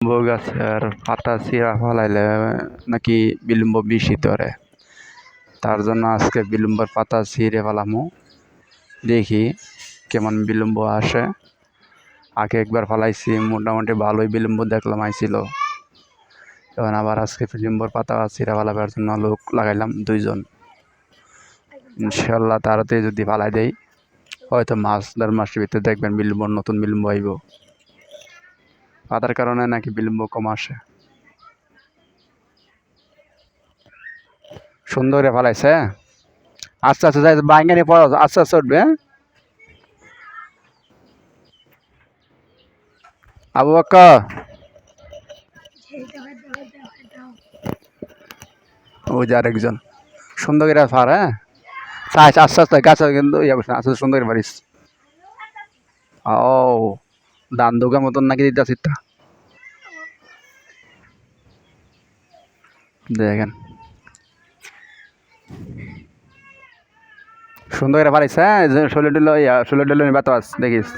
বিলম্ব গাছের পাতা ছিঁড়া ফেলাইলে নাকি বিলম্ব বেশি ধরে। তার জন্য আজকে বিলম্বর পাতা ছিঁড়ে ফেলামু, দেখি কেমন বিলম্ব আসে। আগে একবার ফেলাইছি, মোটামুটি ভালোই বিলম্ব দেখলাম আইছিল। এখন আবার আজকে বিলম্বর পাতা ছিঁড়া ফেলাবার জন্য লোক লাগাইলাম 2 জন। ইনশাল্লাহ তাড়াতাড়ি যদি ফালাই দেই, হয়তো মাস 1.5 মাসের ভিতরে দেখবেন নতুন বিলম্ব আইব। পাতার কারণে নাকি বিলম্ব কম আসে। সুন্দর করে ফেলাইছে। আস্তে আস্তে যাই, বাইঙ্গানি পড়ো, আস্তে আস্তে উঠবে। আবু বক্কর, ওই যে আরেকজন সুন্দর করে ফার। হ্যাঁ, আস্তে আস্তে গাছ কিন্তু আস্তে আস্তে সুন্দর করে পারিস। ও ধান দুগা মতন নাকি দিতে তা দেখেন, সুন্দর করে পারিস। হ্যাঁ, শরীর দিল, শরীর দিল বাতাস দেখিস।